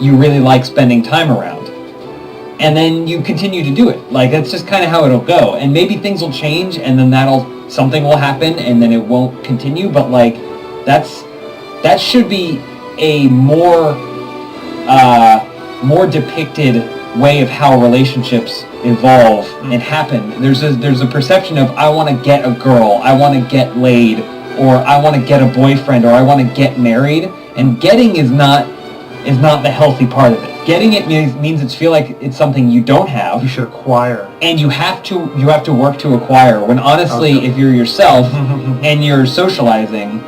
you really like spending time around. And then you continue to do it. Like, that's just kind of how it'll go. And maybe things will change, and then something will happen, and then it won't continue. But like, that should be a more depicted way of how relationships evolve and happen. There's a perception of, I want to get a girl, I want to get laid, or I want to get a boyfriend, or I want to get married. And getting is not the healthy part of it. Getting it means it's feel like it's something you don't have. You should acquire. And you have to work to acquire. When honestly, if you're yourself and you're socializing,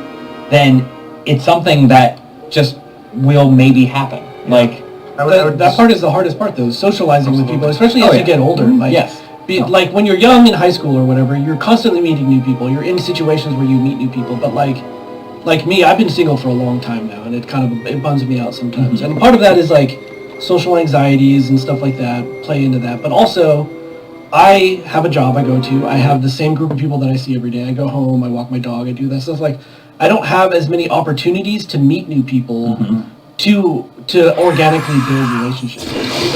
then it's something that just will maybe happen. Like, that part is the hardest part, though, socializing with people, especially as you get older. Like, yes. Like when you're young in high school or whatever, you're constantly meeting new people. You're in situations where you meet new people. But like me, I've been single for a long time now, and it bums me out sometimes. And part of that is like social anxieties and stuff like that play into that. But also, I have a job I go to. I have the same group of people that I see every day. I go home, I walk my dog, I do that stuff. Like, I don't have as many opportunities to meet new people to organically build relationships.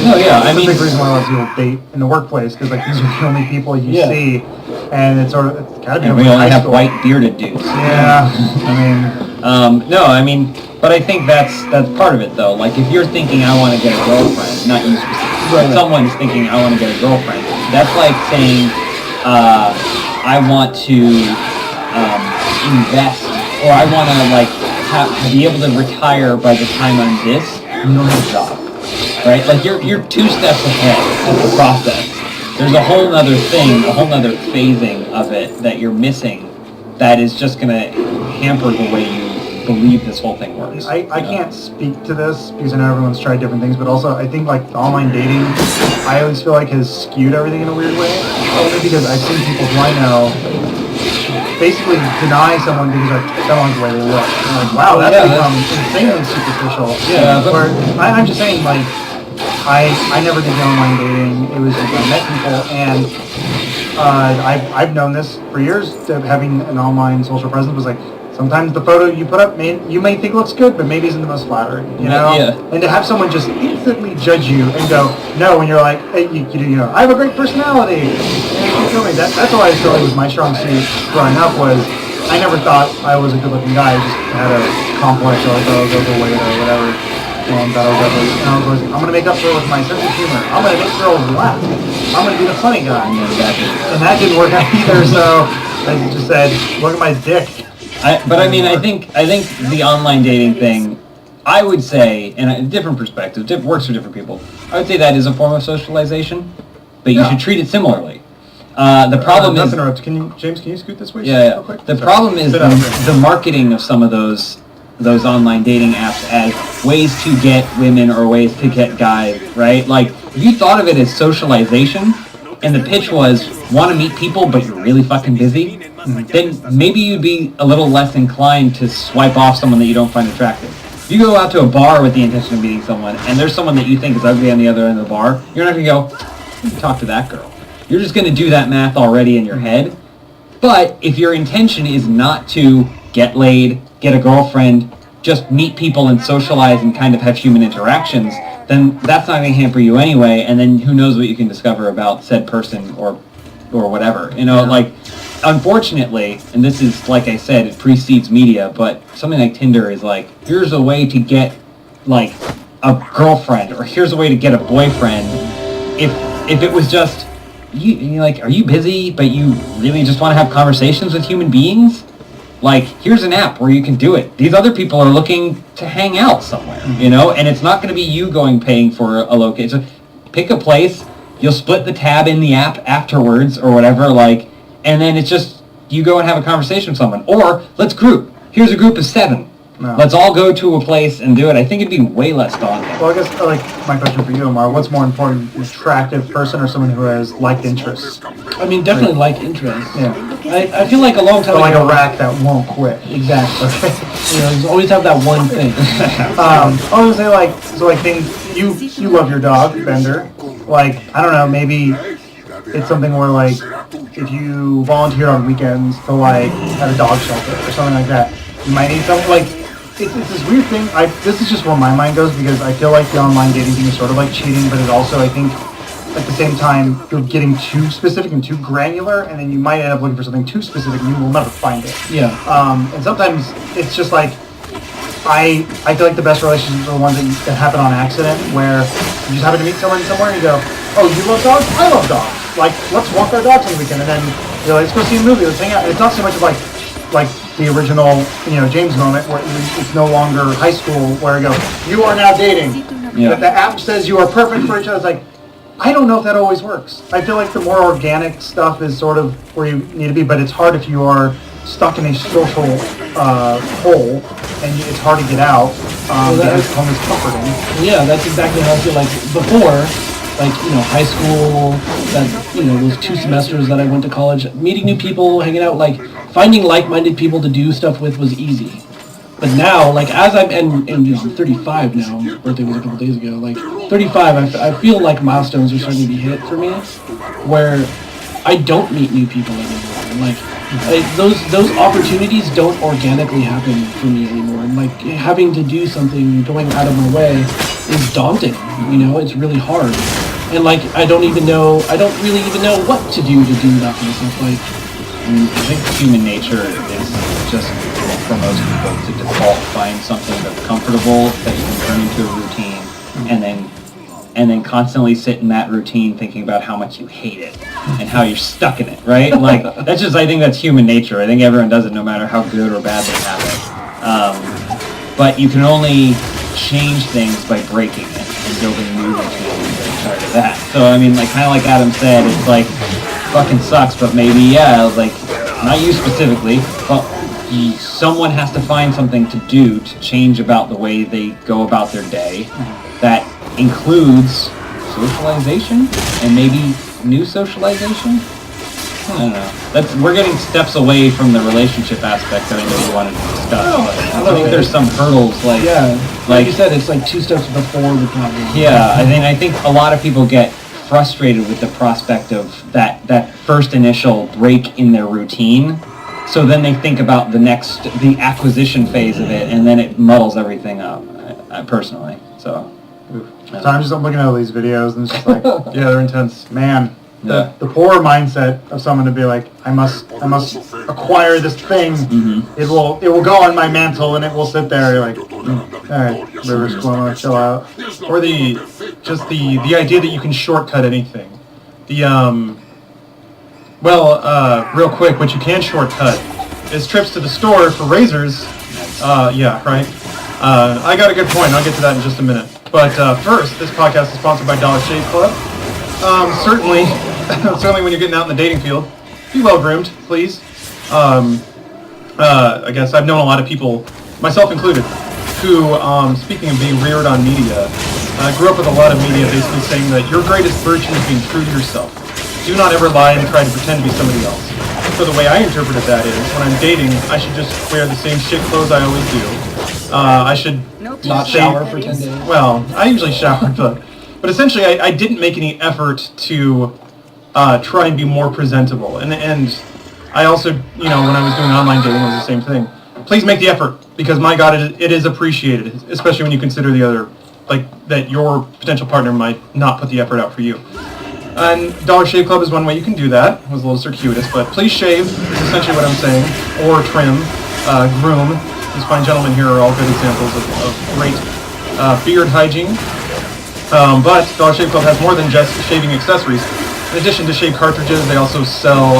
No, yeah, That's a big reason why a lot of people date in the workplace, because like these are the only people you see, and it's gotta be. And we only have white bearded dudes. Yeah, I mean. But I think that's part of it, though. Like, if you're thinking, I want to get a girlfriend, not you specifically, but someone's thinking, I want to get a girlfriend, that's like saying, I want to invest, or I want to, like, be able to retire by the time I'm this, you don't have a job, right? Like, you're 2 steps ahead of the process. There's a whole other thing, a whole other phasing of it that you're missing that is just going to hamper the way you believe this whole thing works. I can't speak to this because I know everyone's tried different things, but also I think like online dating, I always feel like has skewed everything in a weird way. Only because I've seen people who I know basically deny someone because like someone's the way they look. I'm like, wow, that's become insanely superficial. Yeah, but I'm just saying, like, I never did the online dating. It was just I met people, and I've known this for years. Having an online social presence was like, sometimes the photo you put up, you may think looks good, but maybe isn't the most flattering, you know? Yeah. And to have someone just instantly judge you and go, no, when you're like, hey, you know, I have a great personality. And you me. That's why I feel like was my strong suit growing up was I never thought I was a good-looking guy. I just had a complex or like, I was overweight or whatever. And I was ugly. And I was always, I'm going to make up for it with my sense of humor. I'm going to make girls laugh. I'm going to be the funny guy. And that didn't work out either, so I just said, look at my dick. I think the online dating thing, I would say, and a different perspective, works for different people. I would say that is a form of socialization, but you should treat it similarly. The problem is... James, can you scoot this way? Yeah. Real quick? The problem is the marketing of some of those online dating apps as ways to get women or ways to get guys, right? Like, if you thought of it as socialization, and the pitch was, want to meet people, but you're really fucking busy, then maybe you'd be a little less inclined to swipe off someone that you don't find attractive. If you go out to a bar with the intention of meeting someone, and there's someone that you think is ugly on the other end of the bar, you're not going to go, talk to that girl. You're just going to do that math already in your head. But if your intention is not to get laid, get a girlfriend, just meet people and socialize and kind of have human interactions, then that's not going to hamper you anyway, and then who knows what you can discover about said person or whatever. You know, like, unfortunately, and this is, like I said, it precedes media, but something like Tinder is like, here's a way to get, like, a girlfriend, or here's a way to get a boyfriend. If it was just, you like, are you busy, but you really just want to have conversations with human beings? Like, here's an app where you can do it. These other people are looking to hang out somewhere, you know? And it's not going to be you paying for a location. So pick a place, you'll split the tab in the app afterwards or whatever, like, and then it's just, you go and have a conversation with someone. Or, let's group. Here's a group of 7. No. Let's all go to a place and do it. I think it'd be way less daunting. Well, I guess, like, my question for you, Omar, what's more important, an attractive person or someone who has liked interests? I mean, definitely like interests. Yeah. I feel like a long time ago... like a rat that won't quit. Exactly. Okay. You know, you always have that one thing. I was going to say, like, so, like, things, you love your dog, Bender. Like, I don't know, maybe it's something where, like, if you volunteer on weekends to, like, at a dog shelter or something like that, you might need something, like, it's this weird thing. This is just where my mind goes because I feel like the online dating thing is sort of like cheating, but it also, I think, at the same time, you're getting too specific and too granular, and then you might end up looking for something too specific, and you will never find it. Yeah. And sometimes it's just like, I feel like the best relationships are the ones that happen on accident, where you just happen to meet someone somewhere, and you go, oh, you love dogs? I love dogs. Like, let's walk our dogs on the weekend, and then you're like, let's go see a movie, let's hang out. And it's not so much of like the original, James moment, where it's no longer high school, where you go, you are now dating. Yeah. But the app says you are perfect for each other. It's like, I don't know if that always works. I feel like the more organic stuff is sort of where you need to be, but it's hard if you are stuck in a social hole, and it's hard to get out because home is comforting. Yeah, that's exactly how I feel like before, high school, those 2 semesters that I went to college, meeting new people, hanging out, finding like-minded people to do stuff with was easy. But now, as I'm 35 now, my birthday was a couple days ago, 35, I feel like milestones are starting to be hit for me, where I don't meet new people anymore. Those opportunities don't organically happen for me anymore. And having to do something, going out of my way, is daunting. It's really hard. And I don't really even know what to do that kind of stuff. I think human nature is just, for most people, to default find something that's comfortable, that you can turn into a routine, and then constantly sit in that routine thinking about how much you hate it and how you're stuck in it, right? That's just, I think that's human nature. I think everyone does it no matter how good or bad they have it. But you can only change things by breaking it and building new routines as part of that. So, kind of like Adam said, it's fucking sucks, but maybe, not you specifically, but someone has to find something to do to change about the way they go about their day that includes socialization and maybe new socialization. I don't know. We're getting steps away from the relationship aspect that I know you wanted to discuss. I think there's some hurdles like you said, it's 2 steps before the problem. Yeah, I think a lot of people get frustrated with the prospect of that first initial break in their routine. So then they think about the acquisition phase of it, and then it muddles everything up, personally. So I'm just looking at all these videos, and it's just yeah, they're intense. Man, Yeah. the poor mindset of someone to be like, I must acquire this thing. Mm-hmm. It will go on my mantle, and it will sit there. You're like, all right, Rivers Cuomo, chill out. Or the idea that you can shortcut anything. Real quick, what you can shortcut is trips to the store for razors. Yeah, right. I got a good point. I'll get to that in just a minute. But first, this podcast is sponsored by Dollar Shave Club. Certainly when you're getting out in the dating field, be well groomed, please. I guess I've known a lot of people, myself included, who, speaking of being reared on media, grew up with a lot of media basically saying that your greatest virtue is being true to yourself. Do not ever lie and try to pretend to be somebody else. So the way I interpreted that is, when I'm dating, I should just wear the same shit clothes I always do. I should Not shower for 10 days. Well, I usually shower, but essentially I didn't make any effort to try and be more presentable. And I also, when I was doing online dating, it was the same thing. Please make the effort, because my God, it is appreciated, especially when you consider the other, that your potential partner might not put the effort out for you. And Dollar Shave Club is one way you can do that. It was a little circuitous, but please shave is essentially what I'm saying, or trim, groom. These fine gentlemen here are all good examples of great beard hygiene. But Dollar Shave Club has more than just shaving accessories. In addition to shave cartridges, they also sell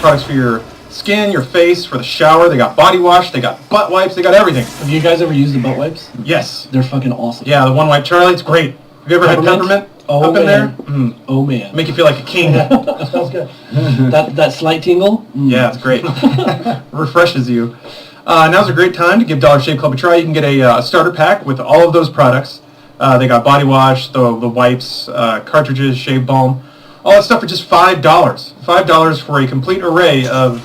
products for your skin, your face, for the shower. They got body wash, they got butt wipes, they got everything. Have you guys ever used the butt wipes? Yes. They're fucking awesome. Yeah, the One Wipe Charlie, it's great. Have you ever had peppermint up in there? Mm. Oh man. Make you feel like a king. Smells good. that slight tingle? Mm. Yeah, it's great. Refreshes you. Now's a great time to give Dollar Shave Club a try. You can get a starter pack with all of those products. They got body wash, the wipes, cartridges, shave balm, all that stuff for just $5. $5 for a complete array of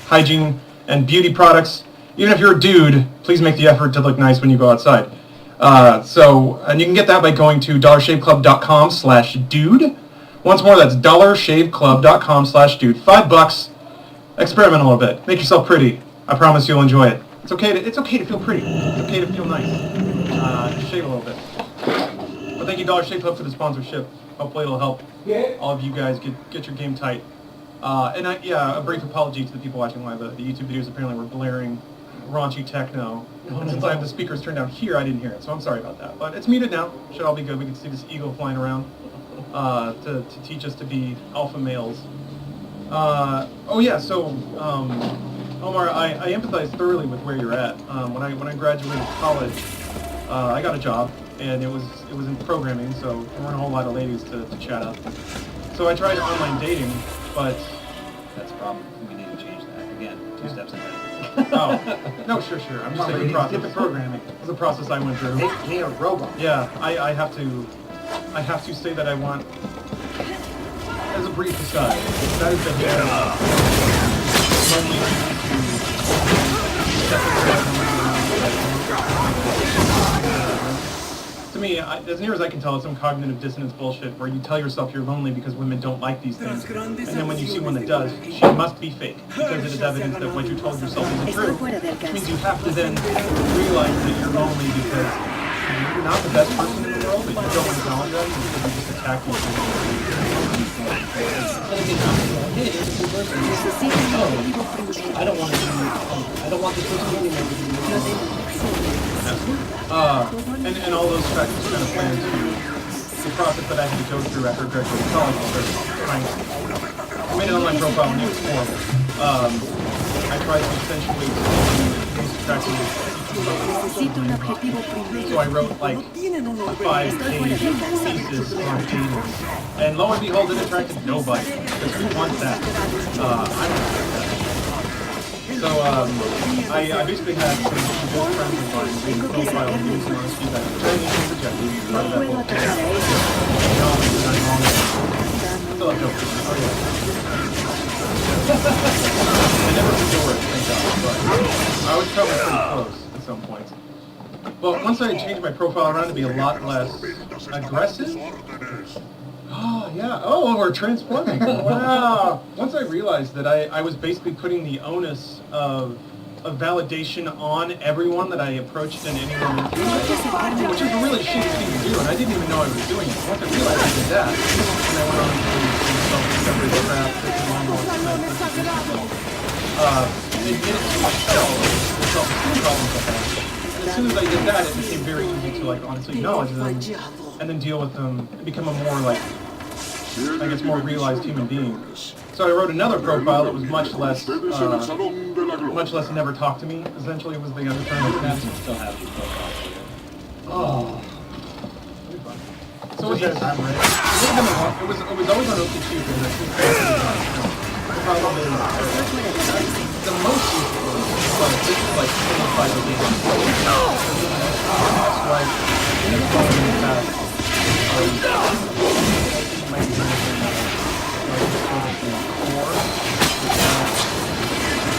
hygiene and beauty products. Even if you're a dude, please make the effort to look nice when you go outside. And you can get that by going to dollarshaveclub.com/dude. Once more, that's dollarshaveclub.com/dude. $5. Experiment a little bit. Make yourself pretty. I promise you'll enjoy it. It's okay to feel pretty. It's okay to feel nice. Shave a little bit. But thank you, Dollar Shave Club, for the sponsorship. Hopefully it'll help all of you guys get your game tight. And a brief apology to the people watching live. The YouTube videos apparently were blaring raunchy techno. And since I have the speakers turned down here, I didn't hear it, so I'm sorry about that. But it's muted now. Should all be good. We can see this eagle flying around to teach us to be alpha males. Omar, I empathize thoroughly with where you're at. When I graduated college, I got a job, and it was in programming, so there weren't a whole lot of ladies to chat up. So I tried online dating, but That's a problem. We need to change that. Again, 2 steps ahead. no, sure. I'm just saying the process. Get the programming. It's a process I went through. Make me a robot. Yeah, I have to say that I want, as a brief aside, that is the to me, as near as I can tell, it's some cognitive dissonance bullshit where you tell yourself you're lonely because women don't like these things, and then when you see one that does, she must be fake, because it is evidence that what you told yourself isn't true, which means you have to then realize that you're lonely because you're not the best person in the world, but you don't acknowledge that because you just attack you. I don't want this person anymore. And all those factors kind of play into the process that I had to go through after graduating college. I made an online profile and it was horrible. I tried to accentuate the most attractive people. So I wrote like a 5-page thesis on dating. And lo and behold, it attracted nobody. Because who wants that? I don't want that. So I basically had some good friends of mine doing profiles and some honest feedback, which I initially rejected. Part of that book. I feel like joking. Oh yeah. I never endured it, thank God, but I was probably pretty close at some points. But once I changed my profile around to be a lot less aggressive. Oh, yeah. Oh, we're transforming. Wow. Once I realized that I was basically putting the onus of validation on everyone that I approached and anyone into, which is a really shitty thing to do, and I didn't even know I was doing it. Once I realized I did that, and I went on to self-discovery craft, admit it to myself, the self-esteem problems I had. And as soon as I did that, it became very easy to honestly acknowledge them and then deal with them and become a more more realized human being. So I wrote another profile that was much less never talk to me. Essentially, was the other term. Perhaps you still have these profiles. Oh. So it was always on OkCupid. Probably the most useful, but this is like 25 of these.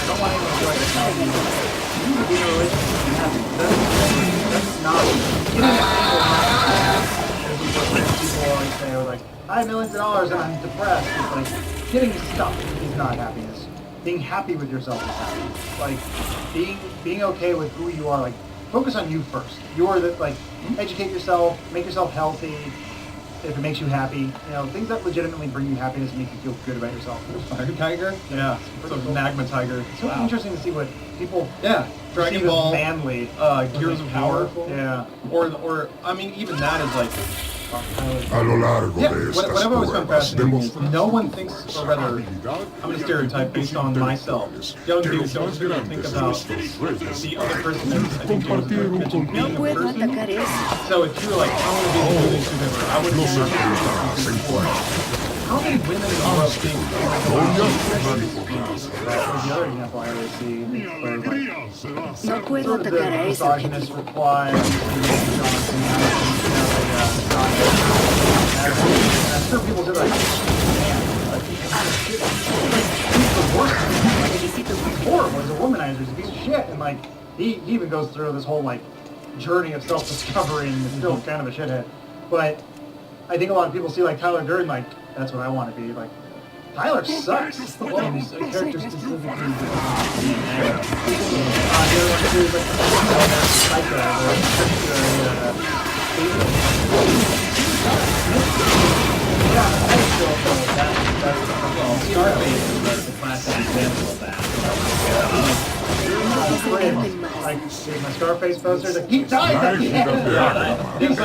Don't want anyone to feel like it's not you. You need to be in a relationship and happy. That's not people always say, like, I have millions of dollars and I'm depressed. It's like, getting stuff is not happiness. Being happy with yourself is happiness. Like, being okay with who you are, like, focus on you first. You're educate yourself, make yourself healthy. If it makes you happy, things that legitimately bring you happiness and make you feel good about yourself. Fire tiger? Yeah, so magma tiger. It's so interesting to see what people Dragon Ball, manly, Gears of War. Yeah, or I mean, even that is like. A lo largo de What estas I've always found pruebas fascinating is no one thinks, or rather, I'm going to stereotype based on myself. Young dudes don't really think about the other person as I think James mentioned being a person. So if you're like, I want to be the coolest you've ever, I would be before. How many women in the world think the other example I always see is the misogynist reply I'm sure people do like, man, he's the worst. He's horrible. He's a womanizer. He's a piece of shit. And he even goes through this whole journey of self-discovery and is still kind of a shithead. But I think a lot of people see Tyler Durden that's what I want to be. Tyler sucks. Well, a character specifically. The other one too is like the psycho. Well, Scarface is like the classic example of that. Like, here's my Scarface poster. Like, he dies at the end.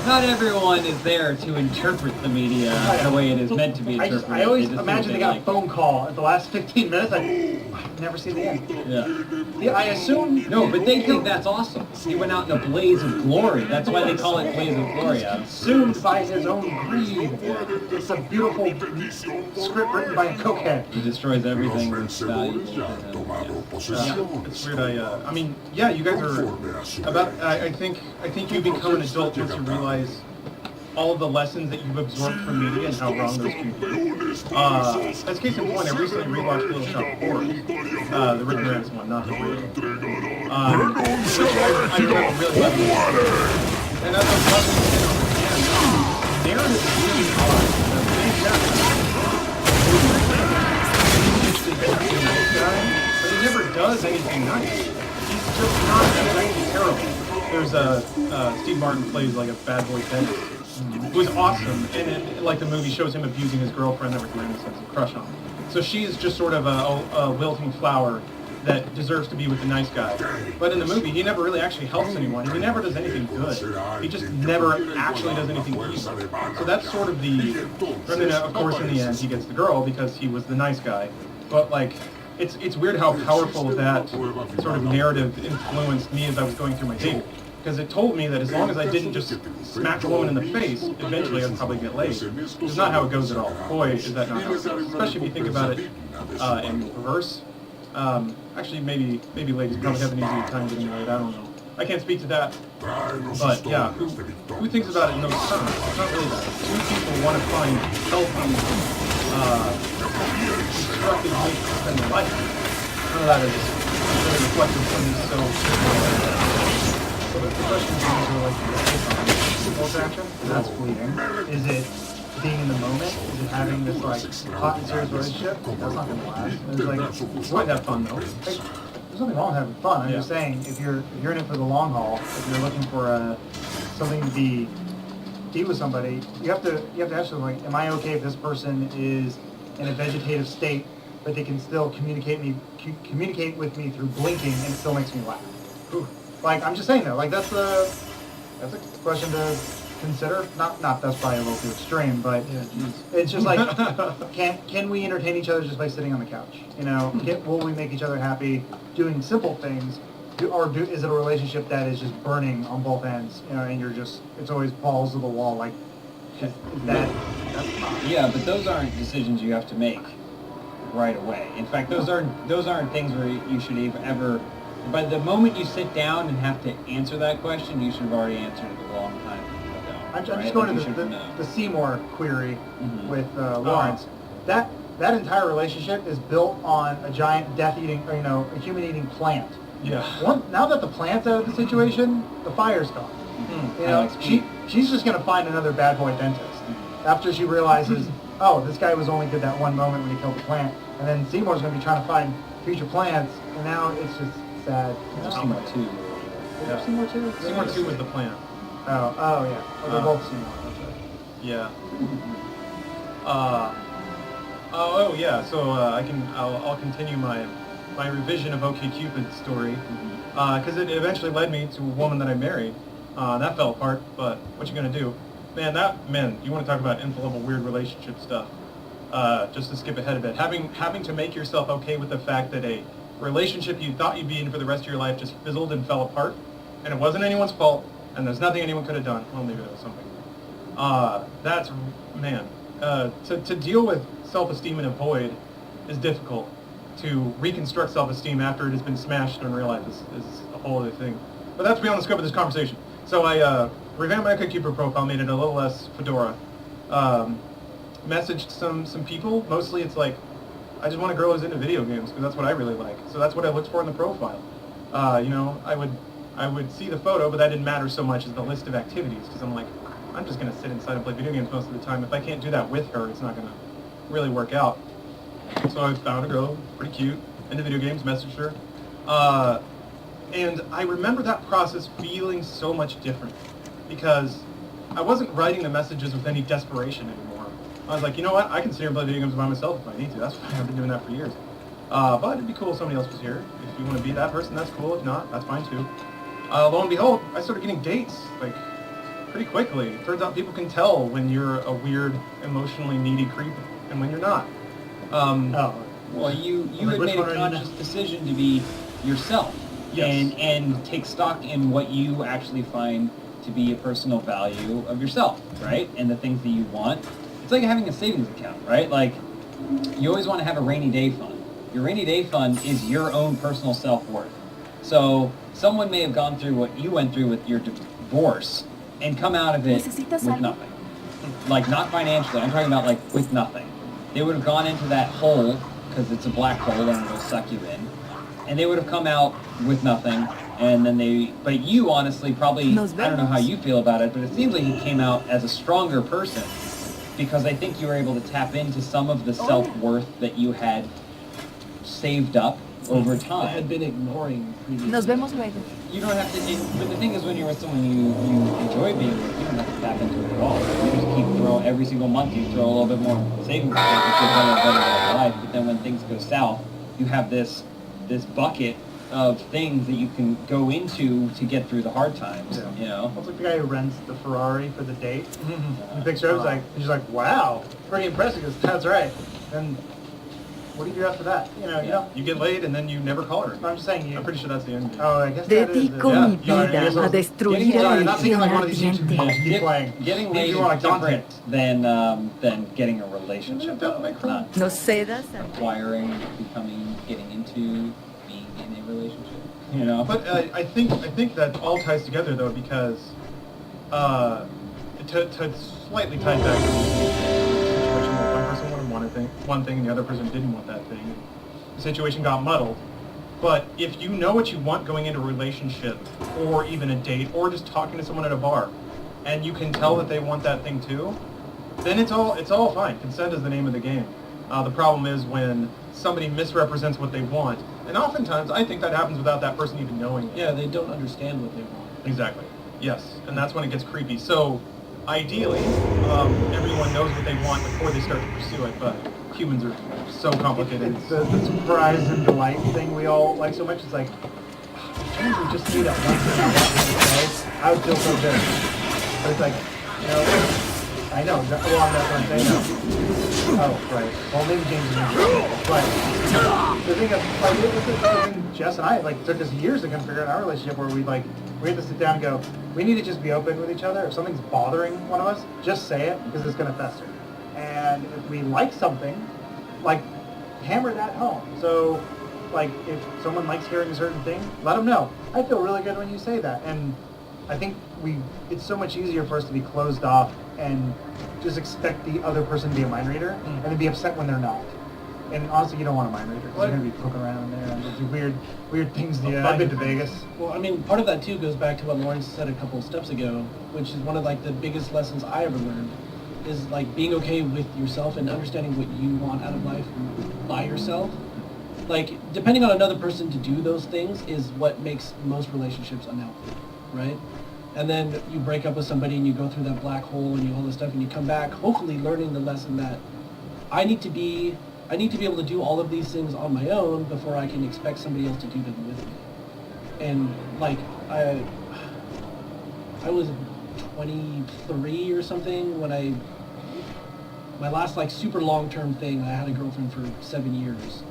Not everyone is there to interpret the media the way it is meant to be interpreted. I always They just imagine think they got a like- phone call at the last 15 minutes. I've never seen the end. Yeah. Yeah, I assume. No, but they think that's awesome. He went out in a blaze of glory. That's why they call it Blaze of Glory. Consumed by his own greed. It's a beautiful script written by a cokehead. He destroys everything Los valuable. vencedores ya han tomado It's posesión. weird. I mean, yeah, you guys are about. I think you become an adult once you realize all of the lessons that you've absorbed from media and how wrong those can be. As case in point, I recently rewatched Little Shop of Horrors, the Rick Moranis one, not the real. Which I remember really loving. And as I was watching it again, narrative is really hard. But he never does anything nice. He's just not exactly terrible. There's Steve Martin plays like a bad boy dentist, who's awesome, and like the movie shows him abusing his girlfriend that Rick Moranis has a crush on. So she's just sort of a wilting flower that deserves to be with the nice guy. But in the movie, he never really actually helps anyone. He never does anything good. He just never actually does anything evil. So that's sort of the... And then, of course, in the end, he gets the girl because he was the nice guy. But, like, it's weird how powerful that sort of narrative influenced me as I was going through my dating. Because it told me that as long as I didn't just smack a woman in the face, eventually I'd probably get laid. Which is not how it goes at all. Boy, is that not how it goes. Especially if you think about it in reverse. Actually, maybe ladies probably have an easier time getting laid. I don't know. I can't speak to that. But yeah, who thinks about it in those terms? It's not really that. Two people want to find healthy, constructive ways to spend their life. None of that is really reflective from this. So the question is like Impulse action? That's fleeting. Is it being in the moment? Is it having this like hot and serious relationship? That's not gonna last. It's like you might have fun though. there's nothing wrong with having fun. I'm just saying if you're in it for the long haul, if you're looking for something to be with somebody, you have to ask them like, am I okay if this person is in a vegetative state, but they can still communicate with me through blinking and it still makes me laugh. Ooh. Like I'm just saying though, like that's a question to consider. Not that's probably a little too extreme, but it's just like can we entertain each other just by sitting on the couch? You know, will we make each other happy doing simple things? Is it a relationship that is just burning on both ends? You know, and it's always balls to the wall. Like is that's not. Yeah, but those aren't decisions you have to make right away. In fact, those aren't things where you should ever. But the moment you sit down and have to answer that question, you should have already answered it a long time ago. I'm right? just going Like, to the Seymour query with Uh-huh. Lawrence. That entire relationship is built on a giant death-eating, or, a human-eating plant. Yeah. Now that the plant's out of the situation, the fire's gone. You know, she's just going to find another bad boy dentist after she realizes, oh, this guy was only good that one moment when he killed the plant, and then Seymour's going to be trying to find future plants, and now it's just sad. Seymour 2. Is there Seymour 2? Seymour 2 was the plan. Oh yeah. Well, they're both Seymour. That's right. Yeah. Yeah. So I'll continue my revision of OkCupid's story because it eventually led me to a woman that I married. That fell apart, but what you gonna do? Man, you want to talk about nth-level weird relationship stuff? Just to skip ahead a bit, having to make yourself okay with the fact that a relationship you thought you'd be in for the rest of your life just fizzled and fell apart, and it wasn't anyone's fault, and there's nothing anyone could have done. Well, maybe there was something. To deal with self-esteem in a void is difficult. To reconstruct self-esteem after it has been smashed in real life is a whole other thing. But that's beyond the scope of this conversation. So I revamped my OkCupid profile, made it a little less fedora. Messaged some people. Mostly it's like, I just want a girl who's into video games because that's what I really like. So that's what I looked for in the profile. I would see the photo, but that didn't matter so much as the list of activities because I'm like, I'm just gonna sit inside and play video games most of the time. If I can't do that with her, it's not gonna really work out. So I found a girl, pretty cute, into video games, messaged her. And I remember that process feeling so much different because I wasn't writing the messages with any desperation anymore. I was like, you know what, I can sit here and play video games by myself if I need to. That's why I've been doing that for years. But it'd be cool if somebody else was here. If you want to be that person, that's cool. If not, that's fine too. Lo and behold, I started getting dates, like, pretty quickly. Turns out people can tell when you're a weird, emotionally needy creep and when you're not. Well, you had which made one a are you conscious decision to be yourself. Yes. And take stock in what you actually find to be a personal value of yourself, right? And the things that you want. It's like having a savings account, right? Like, you always want to have a rainy day fund. Your rainy day fund is your own personal self-worth. So someone may have gone through what you went through with your divorce and come out of it with nothing. Like, not financially, I'm talking about, like, with nothing. They would have gone into that hole, because it's a black hole and it'll suck you in, and they would have come out with nothing, and then but you honestly probably, I don't know how you feel about it, but it seems like you came out as a stronger person, because I think you were able to tap into some of the self-worth that you had saved up over I time. had been ignoring previously. Nos vemos luego. You don't have to, but the thing is, when you're with someone you enjoy being with, you don't have to tap into it at all. You just keep throwing, every single month you throw a little bit more savings account to get better life, but then when things go south, you have this bucket of things that you can go into to get through the hard times, Yeah. you know? It's like the guy who rents the Ferrari for the date. And he picks her up, he's like, wow, pretty impressive. He goes, that's right. And what do you do after that? You know. You get laid and then you never call her. I'm just saying, I'm pretty sure that's the end. Oh, I guess that is it. Dedico mi vida a destruir Sorry, el not thinking like one of these YouTube ardiente. posts. Keep playing. Getting laid You is want to different than getting a relationship. Don't make fun. Not No cedas ante acquiring, getting into, being in a relationship. You know? But I think that all ties together though because to slightly tie back to the situation where one person wanted one thing and the other person didn't want that thing. The situation got muddled. But if you know what you want going into a relationship or even a date or just talking to someone at a bar and you can tell that they want that thing too, then it's all fine. Consent is the name of the game. The problem is when somebody misrepresents what they want. And oftentimes, I think that happens without that person even knowing it. Yeah, they don't understand what they want. Exactly. Yes. And that's when it gets creepy. So, ideally, everyone knows what they want before they start to pursue it, but humans are so complicated. It's the surprise and delight thing we all like so much. It's like, if James would just say that one thing I want him to say, I would feel so good. But it's like, you know, I know, that's what I'm saying now. Oh, right. Well, maybe James is but the thing is, like, the thing Jess and I, like, took us years to kind of figure out our relationship where we had to sit down and go, we need to just be open with each other. If something's bothering one of us, just say it, because it's going to fester. And if we like something, like, hammer that home. So, like, if someone likes hearing a certain thing, let them know. I feel really good when you say that. And I think it's so much easier for us to be closed off and just expect the other person to be a mind reader and then be upset when they're not. And honestly, you don't want a mind reader because you're going to be poking around there and do weird things. I've been to Vegas. Well, I mean, part of that too goes back to what Lawrence said a couple of steps ago, which is one of like the biggest lessons I ever learned, is like being okay with yourself and understanding what you want out of life by yourself. Like, depending on another person to do those things is what makes most relationships unhealthy, right? And then you break up with somebody and you go through that black hole and you all this stuff and you come back, hopefully learning the lesson that I need to be able to do all of these things on my own before I can expect somebody else to do them with me. And like I was 23 or something when my last like super long-term thing, I had a girlfriend for 7 years.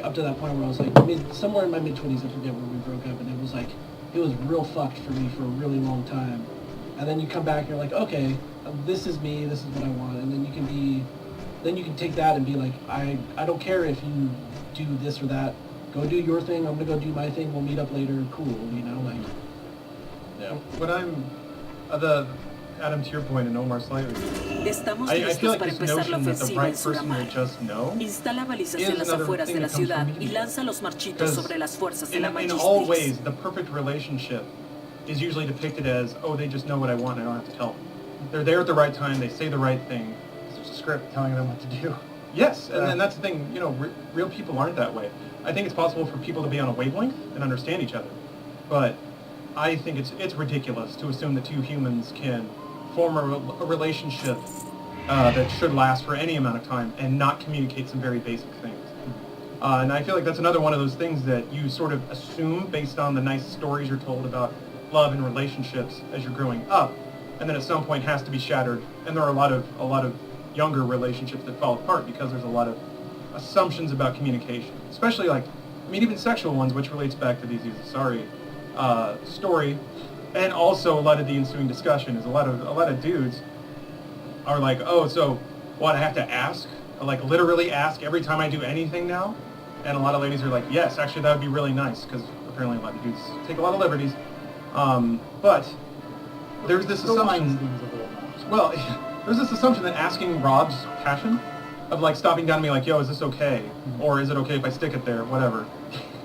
Up to that point where I was like somewhere in my mid-20s, I forget where we broke up, and it was like, it was real fucked for me for a really long time. And then you come back and you're like, okay, this is me, this is what I want. And then you can take that and be like, I don't care if you do this or that. Go do your thing, I'm gonna go do my thing, we'll meet up later, cool, you know, like. Yeah. When I'm, Adam, to your point, and Omar slightly, Estamos I feel listos like para this empezar la notion that the ofensiva right en person will Suramar. just know Instala balizas is en las another afueras thing de la that comes ciudad from y me. lanza los marchitos Because sobre las fuerzas de la in all Magistis. ways, the perfect relationship is usually depicted as, oh, they just know what I want and I don't have to tell them. They're there at the right time, they say the right thing, script telling them what to do. Yes, and that's the thing, you know, real people aren't that way. I think it's possible for people to be on a wavelength and understand each other, but I think it's ridiculous to assume that two humans can form a relationship that should last for any amount of time and not communicate some very basic things. And I feel like that's another one of those things that you sort of assume based on the nice stories you're told about love and relationships as you're growing up, and then at some point has to be shattered. And there are a lot of younger relationships that fall apart because there's a lot of assumptions about communication, especially like, I mean, even sexual ones, which relates back to the story, and also a lot of the ensuing discussion is a lot of dudes are like, oh, so what, I have to ask, like literally ask every time I do anything now? And a lot of ladies are like, yes, actually that would be really nice, because apparently a lot of dudes take a lot of liberties. But there's this assumption. Well, there's this assumption that asking Rob's passion, of like stopping down and being like, yo, is this okay? Or is it okay if I stick it there? Whatever.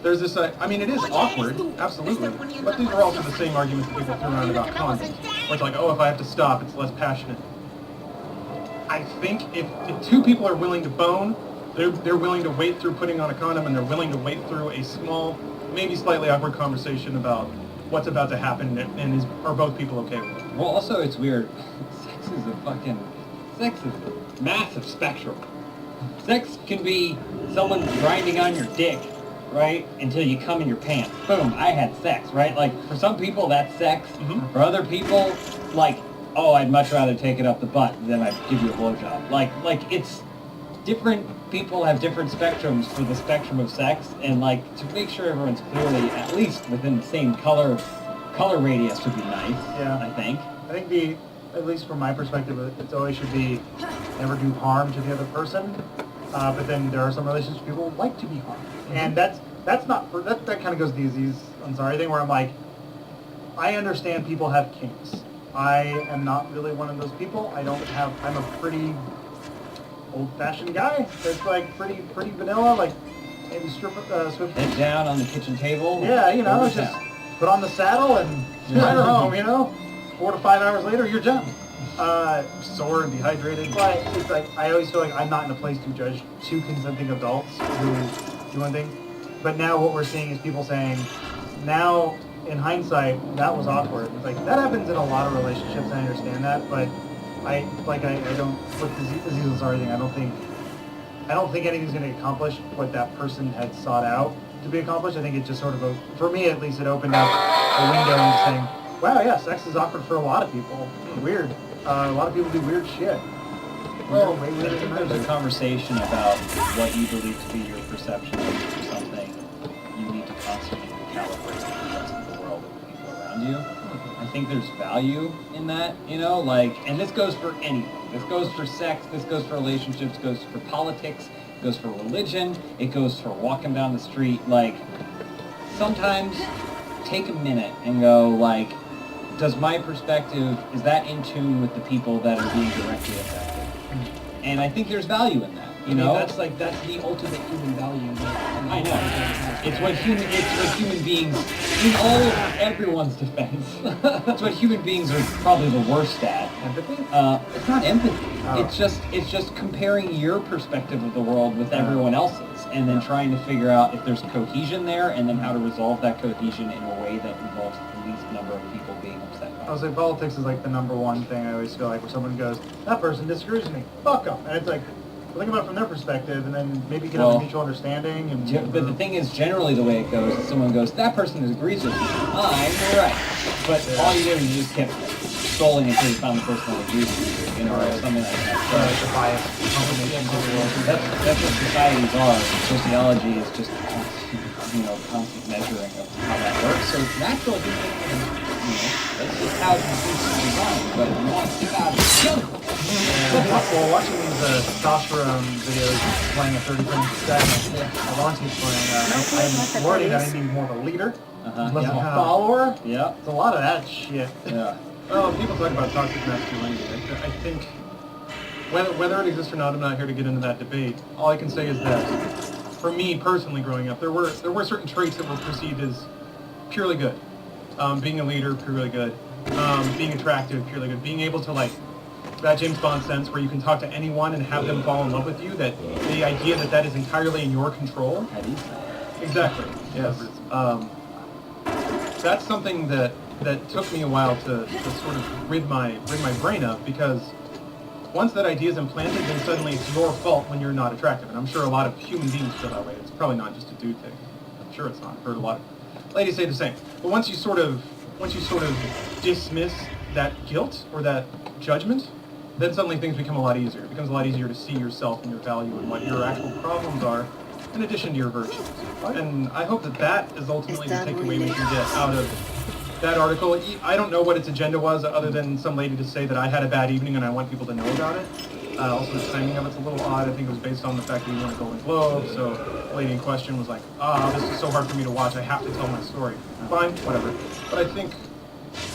There's this, I mean, it is awkward, absolutely. But these are also the same arguments that people throw around about condoms. Where it's like, oh, if I have to stop, it's less passionate. I think if two people are willing to bone, they're willing to wait through putting on a condom, and they're willing to wait through a small, maybe slightly awkward conversation about what's about to happen, and are both people okay with it? Well, also it's weird. Sex is a massive spectrum. Sex can be someone grinding on your dick, right, until you come in your pants. Boom, I had sex, right? Like, for some people, that's sex. Mm-hmm. For other people, like, oh, I'd much rather take it up the butt than I'd give you a blowjob. Like it's different people have different spectrums for the spectrum of sex, and like to make sure everyone's clearly at least within the same color radius would be nice. Yeah. I think. I think at least from my perspective, it always should be never do harm to the other person. But then there are some relationships people like to be harmed, and that kind of goes to the Aziz Ansari thing, where I'm like, I understand people have kinks. I am not really one of those people. I'm a pretty old-fashioned guy. That's like pretty vanilla, like maybe swim. Head down on the kitchen table. Yeah, you know, just put on the saddle and ride her home. You know, 4 to 5 hours later, you're done. Sore and dehydrated. But it's like I always feel like I'm not in a place to judge two consenting adults who do one thing. But now what we're seeing is people saying, now in hindsight, that was awkward. It's like that happens in a lot of relationships. I understand that, but I don't with the Aziz Ansari thing. I don't think anything's going to accomplish what that person had sought out to be accomplished. I think it just sort of, for me at least, it opened up a window into saying, wow, yeah, sex is awkward for a lot of people. Weird. A lot of people do weird shit. Well, I think there's a conversation about what you believe to be your perception of something. You need to constantly recalibrate the rest of the world and the people around you. I think there's value in that, you know, like, and this goes for anything. This goes for sex, this goes for relationships, goes for politics, it goes for religion, it goes for walking down the street. Like, sometimes take a minute and go, like, does my perspective, is that in tune with the people that are being directly affected? And I think there's value in that. You know, that's the ultimate human value. I know. It's what human beings, in everyone's defense, it's what human beings are probably the worst at. Empathy? It's not empathy. Oh. It's just comparing your perspective of the world with everyone else's, and then trying to figure out if there's cohesion there, and then how to resolve that cohesion in a way that involves the least number of people being upset by it. I would say politics is like the number one thing I always feel like where someone goes, that person disagrees with me, fuck them. And it's like, think about it from their perspective, and then maybe get a mutual understanding. But the thing is, generally the way it goes is someone goes, that person agrees with me, I'm right. But all you do is you just kept scrolling until you found the person that agrees with you, you know, or something like that. the bias, confirmation. That's what societies are. Sociology is just constant measuring of how that works. So it's natural to that's just how these things are designed. But if you want to get out of it, Well, watching these testosterone videos playing a 30 frame segment, Alonso's playing, I'm worried that I need more of a leader, less of a follower. Yeah. It's a lot of that shit. Yeah. Well, people talk about toxic masculinity. I think whether it exists or not, I'm not here to get into that debate. All I can say is that, for me personally, growing up, there were certain traits that were perceived as purely good. Being a leader, purely good. Being attractive, purely good. Being able to that James Bond sense where you can talk to anyone and have them fall in love with you, that the idea that that is entirely in your control. How do you say? Exactly, yes. That's something that took me a while to sort of rid my brain of, because once that idea is implanted, then suddenly it's your fault when you're not attractive. And I'm sure a lot of human beings feel that way. It's probably not just a dude thing. I'm sure it's not. I've heard a lot of ladies say the same. But once you sort of dismiss that guilt or that judgment, then suddenly things become a lot easier. It becomes a lot easier to see yourself and your value and what your actual problems are, in addition to your virtues. And I hope that that is ultimately the takeaway we can get out of that article. I don't know what its agenda was, other than some lady to say that I had a bad evening and I want people to know about it. Also, the timing of it's a little odd. I think it was based on the fact that he won a Golden Globe, so the lady in question was like, this is so hard for me to watch, I have to tell my story. Fine, whatever. But I think,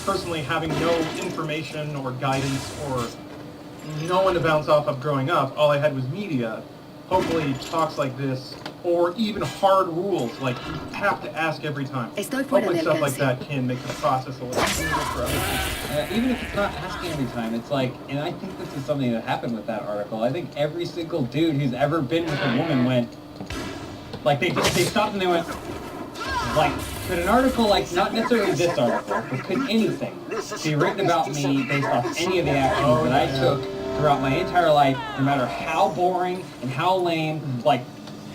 personally, having no information or guidance or no one to bounce off of growing up, all I had was media. Hopefully talks like this, or even hard rules, like you have to ask every time. Hopefully stuff like that can make the process a little smoother for other people. Even if it's not asking every time, it's like, and I think this is something that happened with that article. I think every single dude who's ever been with a woman went, like they stopped and they went, like, could an article, like, not necessarily this article, but could anything be written about me based off any of the actions that I took throughout my entire life, no matter how boring and how lame, like,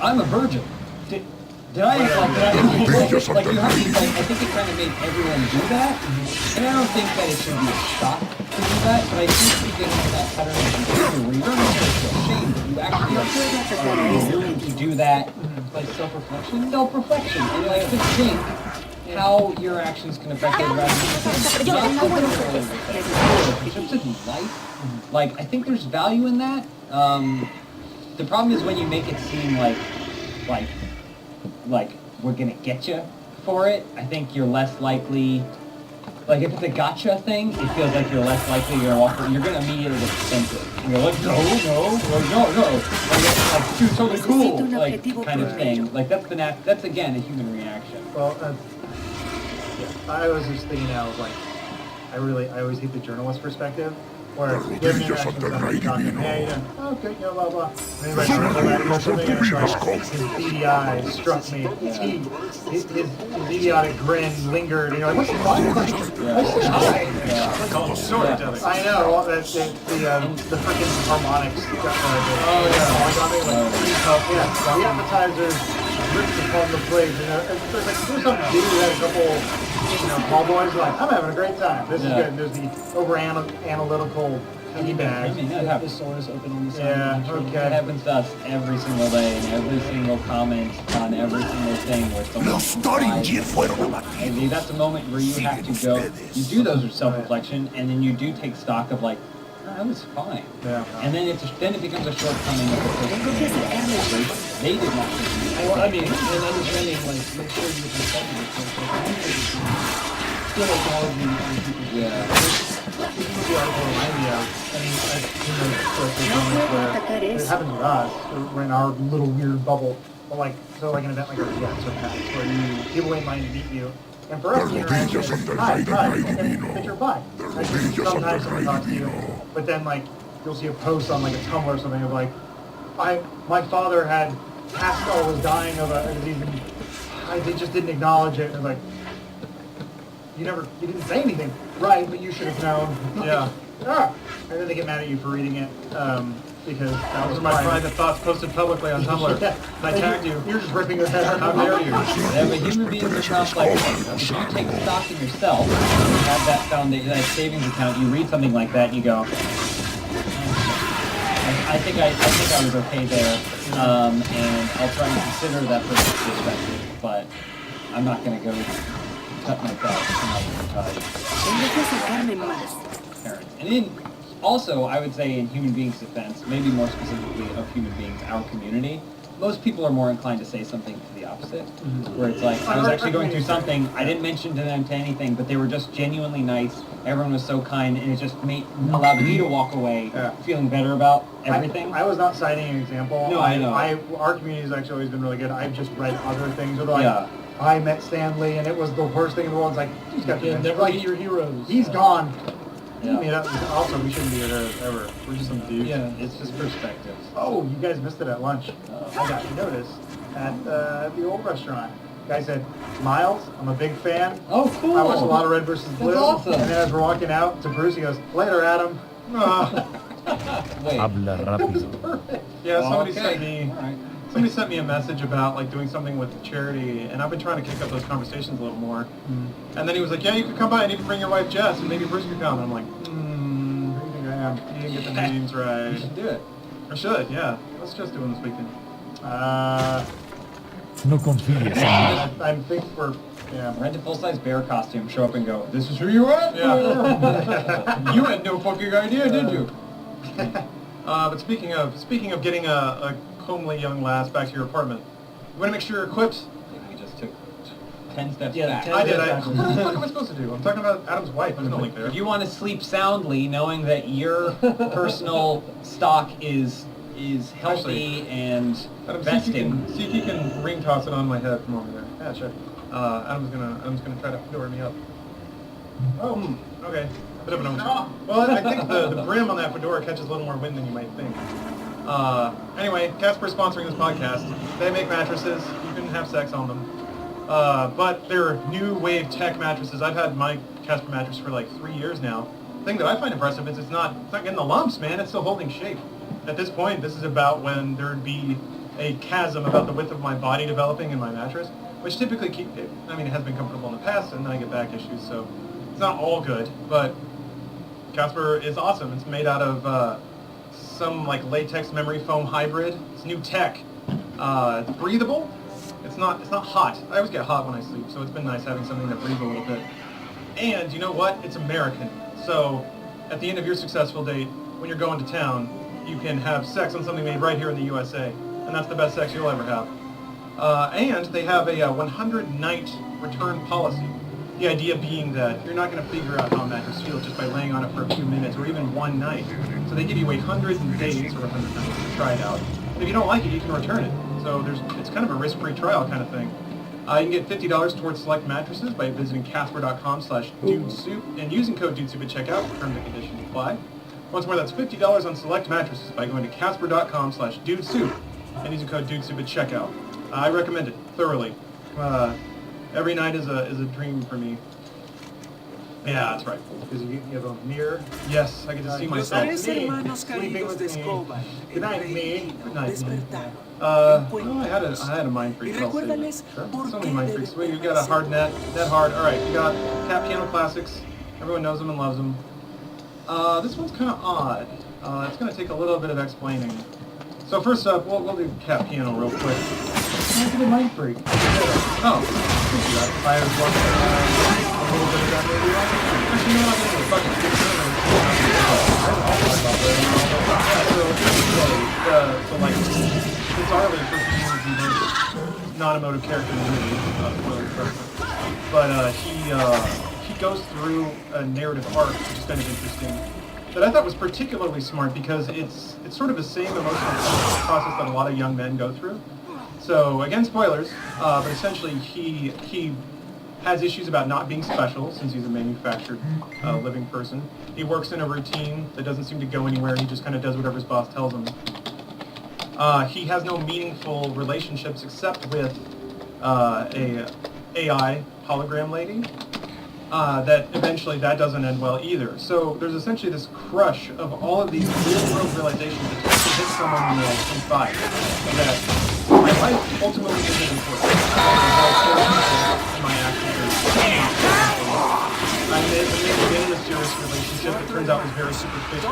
I'm a virgin. Did I, like, you have to, like, I think it kind of made everyone do that, and I don't think that it should be a shock to do that, but I think you get into that pattern of behavior where you don't necessarily feel ashamed, but you actually are willing to do that, like, self-reflection, and, like, to think how your actions can affect the relationships in life. Like, I think there's value in that. The problem is when you make it seem like we're gonna get you for it. I think you're less likely. Like, if it's a gotcha thing, it feels like you're less likely you're gonna walk. You're gonna immediately get defensive. And you're like, no. Like, dude, totally cool. Like, kind of thing. Like, that's again a human reaction. Well, I was just thinking now, like, I always hate the journalist perspective, where you have an interaction with somebody talking, hey, okay, blah, blah. And his beady eye struck me. His idiotic grin lingered, and you're like, what's the eye? I know, the freaking harmonics. The appetizers ripped upon the plate. There's some dude who had a couple tall boys like, I'm having a great time. This is good. And there's the over-analytical penny bag. I mean, that happens. Thesaurus open on the side. Yeah, okay. That happens to us every single day, and every single comment on every single thing where someone maybe that's a moment where you have to go, you do those self-reflection, and then you do take stock of like, that was fine. Yeah. And then it becomes a shortcoming of the person. They did not think Well, I mean, and understanding, like, make sure you respect it. Still acknowledging other people's The article reminded me of, it happens with us, we're in our little weird bubble, but like, so like an event like our GTX or PAX, where people ain't mind to meet you, and for us, the interaction is, hi, and picture, bye. Sometimes someone talks to you, but then like, you'll see a post on like a Tumblr or something of like, my father had Pascal was dying of a disease, and they just didn't acknowledge it, and like, you didn't say anything, right, but you should have known. Yeah. And then they get mad at you for reading it, because that Those was are my private thoughts posted publicly on Tumblr. Yeah. I tagged you. You're just ripping their head out. How dare you? Yeah, but human beings are complex. If you take stock in yourself, you have that foundation, that savings account, you read something like that, and you go, I think I was okay there, and I'll try and consider that person's perspective, but I'm not going to go cut myself parents. And then also, I would say in human beings' defense, maybe more specifically of human beings, our community, most people are more inclined to say something to the opposite, where it's like, I was actually going through something, I didn't mention to them to anything, but they were just genuinely nice, everyone was so kind, and it just allowed me to walk away feeling better about everything. I was not citing an example. No, I know. Our community has actually always been really good. I've just read other things where they're like, I met Stanley and it was the worst thing in the world. It's like, he's got Never meet your heroes. He's gone. Yeah. I mean, also, we shouldn't be here ever. We're just some dudes. Yeah. It's just perspective. Oh, you guys missed it at lunch. I got notice at the old restaurant. Guy said, Miles, I'm a big fan. Oh, cool. I watched a lot of Red vs. Blue. awesome. And then as we're walking out to Bruce, he goes, later, Adam. Wait. Habla rápido. Yeah, somebody Okay. sent me. All right. Somebody sent me a message about like doing something with charity, and I've been trying to kick up those conversations a little more. And then he was like, "Yeah, you could come by and you can bring your wife Jess, and maybe Bruce could come." And I'm like, Who do you think I am? you didn't get the names You right. should do it. I should, yeah. Let's just do it this weekend. No confíes en mí. I think we're, yeah. Rent a full-size bear costume, show up and go, this is who you are? Yeah. You had no fucking idea, did you? But speaking of getting a homely young lass back to your apartment, you want to make sure you're equipped. We just took 10 steps Yeah, back. 10 I did. steps What the fuck am I supposed to do? I'm talking about Adam's wife. There's no link there. If you want to sleep soundly, knowing that your personal stock is healthy and Adam, vesting. see if you can ring toss it on my head from over there. Yeah, sure. Adam's gonna try to fedora me up. Oh, okay. Bit of an overshot. Well, I think the brim on that fedora catches a little more wind than you might think. Anyway, Casper's sponsoring this podcast. They make mattresses. You can have sex on them. But they're new wave tech mattresses. I've had my Casper mattress for like 3 years now. The thing that I find impressive is it's not getting the lumps, man. It's still holding shape. At this point, this is about when there'd be a chasm about the width of my body developing in my mattress, which typically it has been comfortable in the past, and then I get back issues, so it's not all good, but Casper is awesome. It's made out of some like latex memory foam hybrid. It's new tech. It's breathable. It's not hot. I always get hot when I sleep, so it's been nice having something that breathes a little bit. And you know what? It's American. So at the end of your successful date, when you're going to town, you can have sex on something made right here in the USA, and that's the best sex you'll ever have. And they have a 100-night return policy. The idea being that you're not going to figure out how a mattress feels just by laying on it for a few minutes or even one night. So they give you 100 days or 100 nights to try it out. And if you don't like it, you can return it. So it's kind of a risk-free trial kind of thing. You can get $50 towards select mattresses by visiting casper.com/dudesoup and using code dudesoup at checkout. Terms and conditions apply. Once more, that's $50 on select mattresses by going to casper.com/dudesoup and using code dudesoup at checkout. I recommend it thoroughly. Every night is a dream for me. Yeah, that's right. Because you have a mirror. Yes, I get to see Los myself. tres hermanos Sleeping caídos with de me. escoba Good night, me. Good night, me. despertaron. I had a mind freak. Y I'll say recuérdales that. por So qué many mind deben freaks. You got a hard net hard. All right, you got Cat Piano Classics. Everyone knows them and loves them. This one's kind of odd. It's going to take a little bit of explaining. So first up, we'll do Cat Piano real quick. Look at the mind freak. Oh, I was watching a little bit of that movie. Actually, no, I'm going to fucking skip through it. So like, it's Arlie for being the non-emotive character in the movie, but he goes through a narrative arc, which is kind of interesting, that I thought was particularly smart because it's sort of the same emotional process that a lot of young men go through. So again, spoilers, but essentially he has issues about not being special since he's a manufactured living person. He works in a routine that doesn't seem to go anywhere. He just kind of does whatever his boss tells him. He has no meaningful relationships except with a AI hologram lady. That eventually that doesn't end well either. So there's essentially this crush of all of these real-world realizations that hit someone inside. That my life ultimately isn't important. My actions are I'm in a serious relationship that turns out was very superficial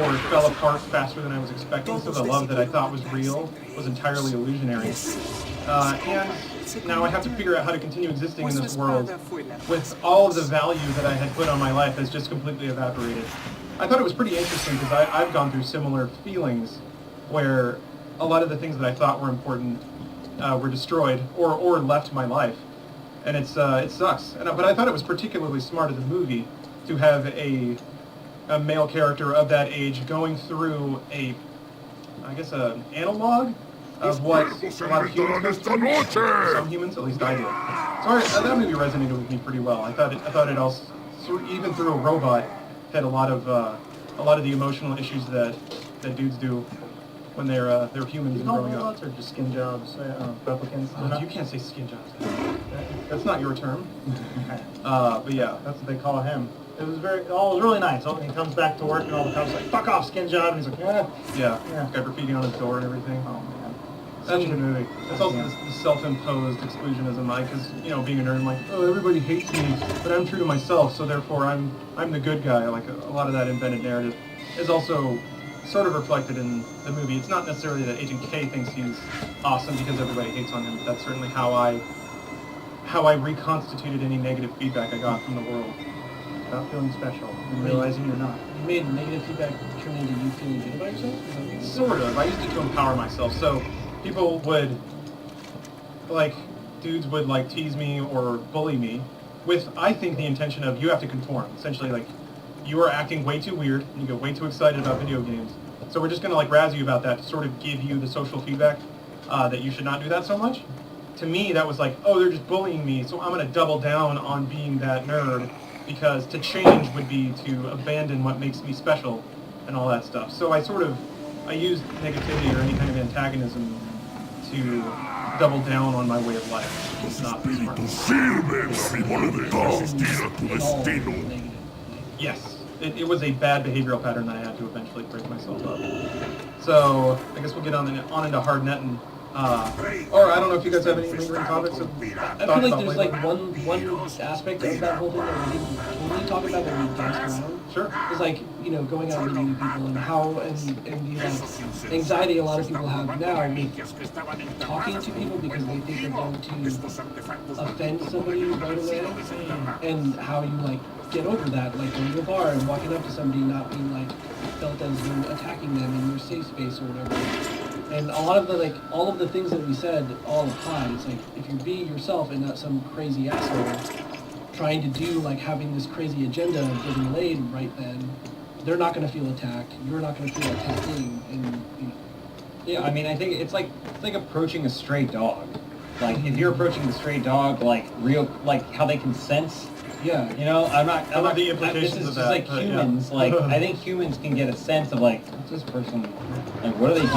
or fell apart faster than I was expecting. So the love that I thought was real was entirely illusionary. And now I have to figure out how to continue existing in this world with all of the value that I had put on my life has just completely evaporated. I thought it was pretty interesting because I've gone through similar feelings where a lot of the things that I thought were important were destroyed or left my life. And it sucks. But I thought it was particularly smart as a movie to have a male character of that age going through an analog of what a lot of humans go through. Some humans, at least I did. So that movie resonated with me pretty well. I thought it also, even through a robot, had a lot of the emotional issues that dudes do when they're humans You and call growing them up. robots or just skin jobs, replicants? You can't say skin jobs. That's not your term. Okay. But yeah. That's what they call him. It was it was really nice. Oh, he comes back to work and all the cops are like, fuck off, skin job, and he's like, Yeah. Yeah. Got graffiti on his door and everything. Oh man. Such a good movie. It's also the self-imposed exclusionism, because being a nerd, I'm like, oh, everybody hates me, but I'm true to myself, so therefore I'm the good guy. Like a lot of that invented narrative is also sort of reflected in the movie. It's not necessarily that Agent K thinks he's awesome because everybody hates on him. But that's certainly how I reconstituted any negative feedback I got from the world. About feeling special and realizing you're not. You made negative feedback turn into you feeling good about yourself? Is that what you said? Sort of. I used it to empower myself. So people would, dudes would tease me or bully me with, I think, the intention of you have to conform. Essentially, you are acting way too weird and you get way too excited about video games. So we're just going to razz you about that to sort of give you the social feedback that you should not do that so much. To me, that was oh, they're just bullying me, so I'm going to double down on being that nerd, because to change would be to abandon what makes me special and all that stuff. So I used negativity or any kind of antagonism to double down on my way of life. It's not smart. Negative. Yes. It was a bad behavioral pattern that I had to eventually break myself up. So I guess we'll get on into hard netting. Or I don't know if you guys have any lingering topics. I feel like there's one aspect of that whole thing that we didn't totally talk about that we danced around. Sure. It's going out and meeting new people and how and the anxiety a lot of people have now with talking to people because they think they're going to offend somebody right away, and how you get over that, going to a bar and walking up to somebody not being felt as you're attacking them in your safe space or whatever. And a lot of all of the things that we said all apply. It's if you be yourself and not some crazy asshole trying to do having this crazy agenda of getting laid right then, they're not going to feel attacked. You're not going to feel attacking, and Yeah, I mean, I think it's like approaching a stray dog. If you're approaching the stray dog, how they can sense. yeah, I'm not the implications this is of just that, but, humans. yeah. I think humans can get a sense of what's this person, what are they doing?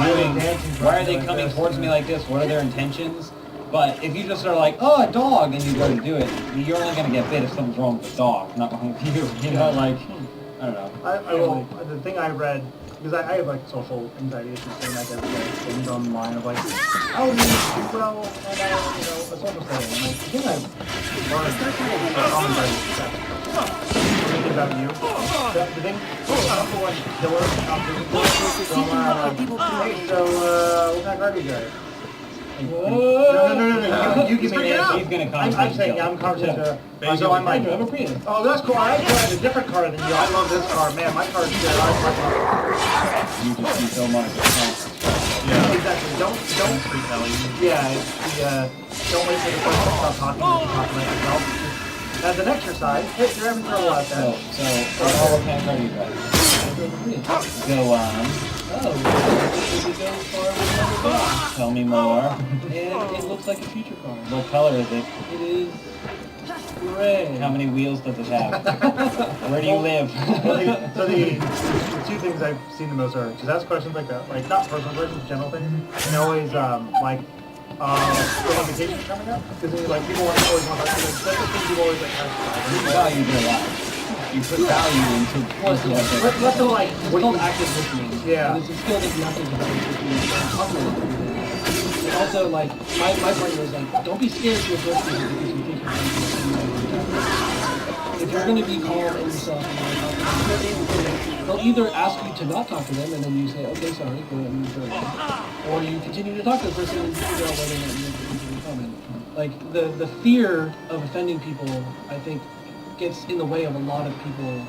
Why are they coming towards me like this? What are their intentions? But if you just are oh, a dog, and you go to do it, you're only going to get bit if something's wrong with the dog, not wrong with you. I don't know. I will. The thing I read, because I have social anxiety issues, and every day things online of how do you do well and a social setting. And the thing I've learned thinking about you, the thing, number one killer, hey, so what kind of car do you drive? No. You give me an answer. He's gonna I'm saying, I'm conversation. So I'm I have a Prius. oh, that's cool. I drive a different car than you. I love this car. Man, my car's good. You just see so much. Yeah. Exactly. Don't. Yeah. Don't wait for the person to stop talking. Talk about yourself. As an exercise, if you're having trouble out there. So what kind of car do you drive? Go on. Oh, we go far with another car. Tell me more. And it looks like a future car. What color is it? It is gray. How many wheels does it have? Where do you live? So the two things I've seen the most are just ask questions like that, not personal questions, general things, and always when vacation's coming up, because people always want to talk to you. That's the thing people always You value their life. You put value into what they're Let's It's called active listening. Yeah. And it's a skill that you have to develop if you talk about it. And also, my point was don't be scared to approach people because you think you're going to be. If you're going to be calm in yourself and not talk to them, they'll either ask you to not talk to them and then you say, okay, sorry, go ahead and move forward. Or you continue to talk to the person and figure out whether or not you're going to comment. The fear of offending people, I think, gets in the way of a lot of people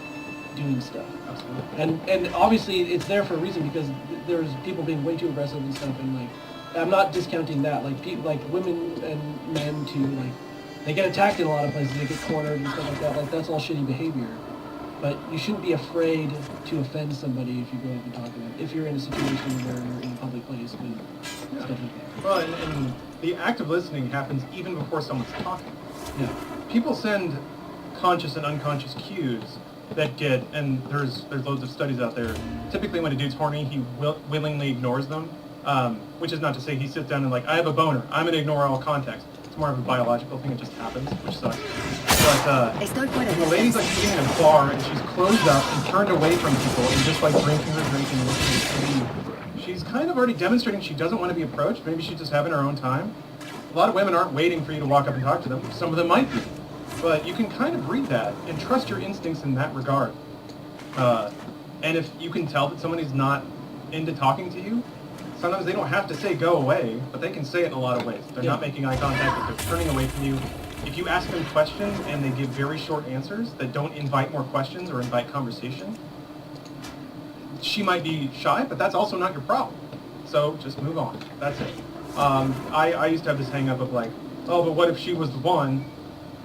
doing stuff. Absolutely. And obviously it's there for a reason because there's people being way too aggressive and stuff, and I'm not discounting that. People women and men too, they get attacked in a lot of places, they get cornered and stuff like that. That's all shitty behavior. But you shouldn't be afraid to offend somebody if you go up and talk to them. If you're in a situation where you're in a public place with stuff like that. Well, and the act of listening happens even before someone's talking. Yeah. People send conscious and unconscious cues that get, and there's loads of studies out there. Typically, when a dude's horny, he willingly ignores them, which is not to say he sits down and like, I have a boner, I'm gonna ignore all context. It's more of a biological thing. It just happens, which sucks. But when the lady's like sitting in a bar and she's closed up and turned away from people and just like drinking her drink and looking at TV, she's kind of already demonstrating she doesn't want to be approached. Maybe she's just having her own time. A lot of women aren't waiting for you to walk up and talk to them. Some of them might be. But you can kind of read that and trust your instincts in that regard. And if you can tell that somebody's not into talking to you, sometimes they don't have to say go away, but they can say it in a lot of ways. They're not making eye contact, if they're turning away from you. If you ask them questions and they give very short answers that don't invite more questions or invite conversation, she might be shy, but that's also not your problem. So just move on. That's it. I used to have this hang up of like, oh, but what if she was the one?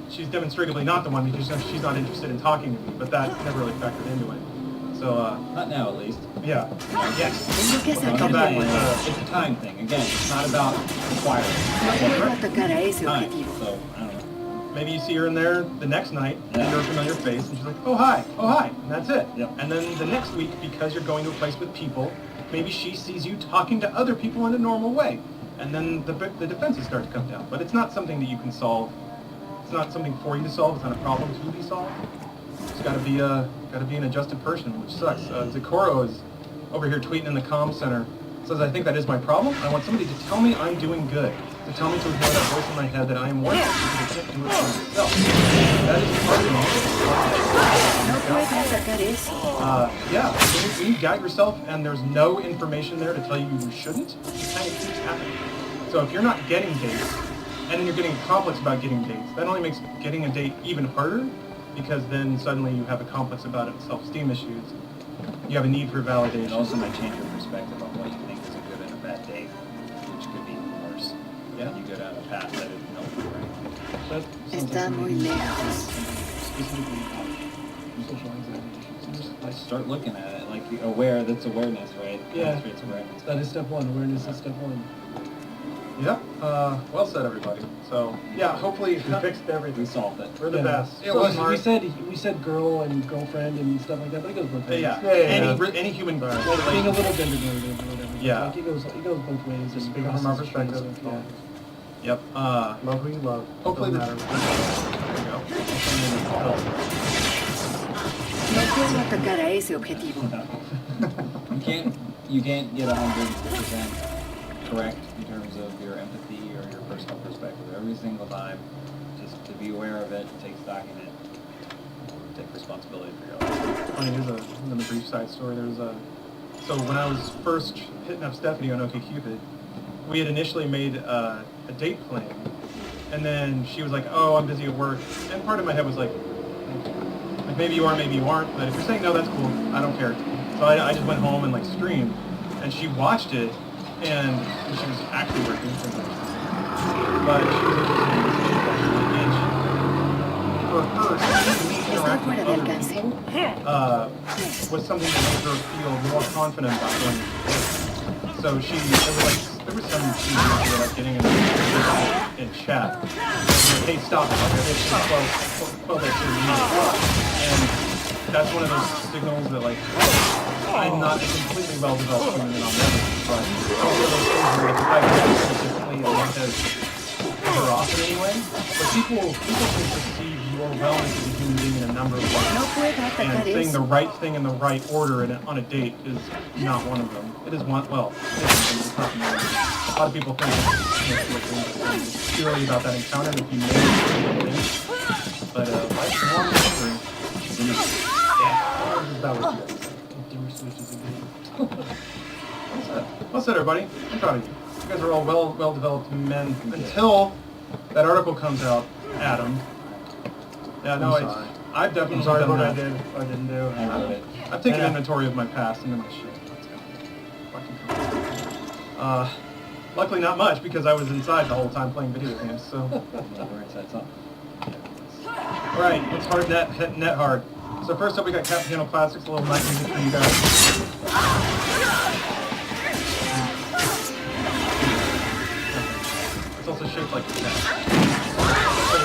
She's demonstratively not the one because she's not interested in talking to me, but that never really factored into it. So, not now, at least. Yeah. Yes. Come back with it's a time thing. Again, it's not about requiring. It's time. So, I don't know. Maybe you see her in there the next night, and you're a familiar face, and she's like, oh, hi, and that's it. Yep. And then the next week, because you're going to a place with people, maybe she sees you talking to other people in a normal way. And then the defenses start to come down. But it's not something that you can solve. It's not something for you to solve. It's not a problem to be solved. It's got to be an adjusted person, which sucks. Zakoro is over here tweeting in the comm center. Says, I think that is my problem. I want somebody to tell me I'm doing good. To tell me to ignore that voice in my head that I am worthless because I can't do it for myself. That is part of it. Yeah, when you doubt yourself and there's no information there to tell you you shouldn't, it kind of keeps happening. So if you're not getting dates, and then you're getting a complex about getting dates, that only makes getting a date even harder, because then suddenly you have a complex about it, self-esteem issues. You have a need for validation. It also might change your perspective on what you think is a good and a bad date, which could be worse. Yeah. You go down a path that isn't helpful, right? Está muy lejos. Like start looking at it, like aware. That's awareness, right? Yeah. It's awareness. That is step one. Awareness is step one. Yeah. Well said, everybody. So yeah, hopefully we fixed everything. We solved it. We're the best. So we said girl and girlfriend and stuff like that, but it goes both ways. Yeah. Any human being. Like being a little gender normative or whatever. Yeah. Like it goes both ways. Just speaking from our perspective. Yeah. Yep. Love who you love. Hopefully Doesn't this. matter. There we go. No quiero atacar a ese objetivo. You can't get 100% correct in terms of your empathy or your personal perspective every single time. Just to be aware of it, take stock in it, take responsibility for your life. Funny, here's another brief side story. So when I was first hitting up Stephanie on OkCupid, we had initially made a date plan, and then she was like, "Oh, I'm busy at work," and part of my head was like maybe you are, maybe you aren't. But if you're saying no, that's cool. I don't care. So I just went home and like streamed, and she watched it, and she was actually working. But she was for her, interacting with other people was something that made her feel more confident about going. So there was some she was getting in chat. Hey, stop! Okay, 12 and that's one of those signals that like I'm not a completely well-developed human and I'll never be, but it's one of those things where if I consistently I want to cover often anyway. But people can perceive your wellness as a human being in a number of ways. And saying the right thing in the right order on a date is not one of them. It is one. Well, it's not one. A lot of people think it's purely about that encounter if you made it. But life's a long story. Yeah, that was good. Well said, everybody. I'm proud of you. You guys are all well-developed men until that article comes out, Adam. Yeah, no, I've definitely done what that. I did or didn't do. I wrote it. I've taken inventory of my past and then my shit. Luckily not much because I was inside the whole time playing video games, so. Alright, let's hard net hard. So first up we got Captain Handle Classics, a little night music for you guys. It's also shaped like a cat.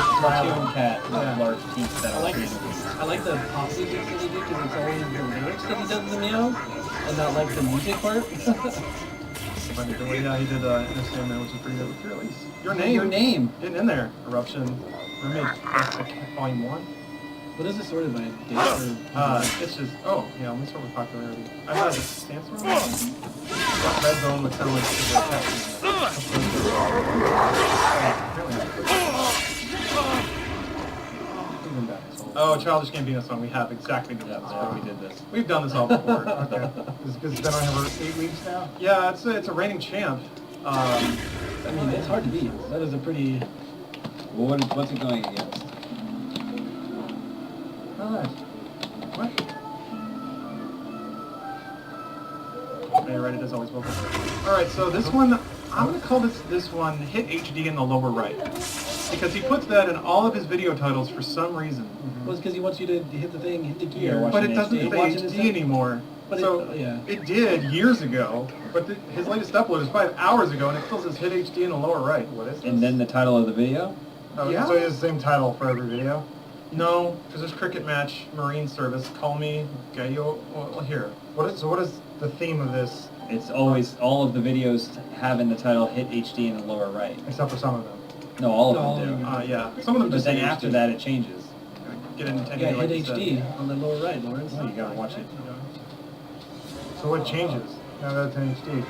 Cartoon cat with Yeah. large teeth that I are like creative. I like the pop music that they do because it's always the lyrics that he does the meow, and not like the music part. Funny, but yeah, he did NSM there, which is pretty good. What's your release? Your name. Your name. Getting in there. Eruption. Mermaid. Volume 1. What is it sorted by? Date It's just, oh, yeah, let me start with popularity. I thought it Sandstorm. Red Bone with kind of like Oh, Childish Gambino song. We have exactly done this. Yeah, we did this. We've done this all before. Okay. It's been on here for 8 weeks now. Yeah, it's a reigning champ. I mean, it's hard to beat. That is a pretty. Well, what's it going against? Oh, nice. What? Are you ready? As always, welcome. All right, so this one, I'm gonna call this one "Hit HD" in the lower right, because he puts that in all of his video titles for some reason. Well, it's because he wants you to hit the thing, hit the gear. Yeah, But it in doesn't HD. hit the Watch it in HD HD. anymore. But so it did years ago, but his latest upload is 5 hours ago, and it still says "Hit HD" in the lower right. What is this? And then the title of the video? Oh, Yeah. So he has the same title for every video? No, because there's cricket match, Marine service. Call me Gayo. Well, here. What is the theme of this, It's always, all of the videos have in the title hit HD in the lower right. except for some of them? No, all No, of them do. Yeah. Some of them But just then say after HD. that it changes. Get a Nintendo. Yeah, like hit you said. HD on the lower right, Lawrence. Oh, you gotta watch it. So what changes now that it's in HD?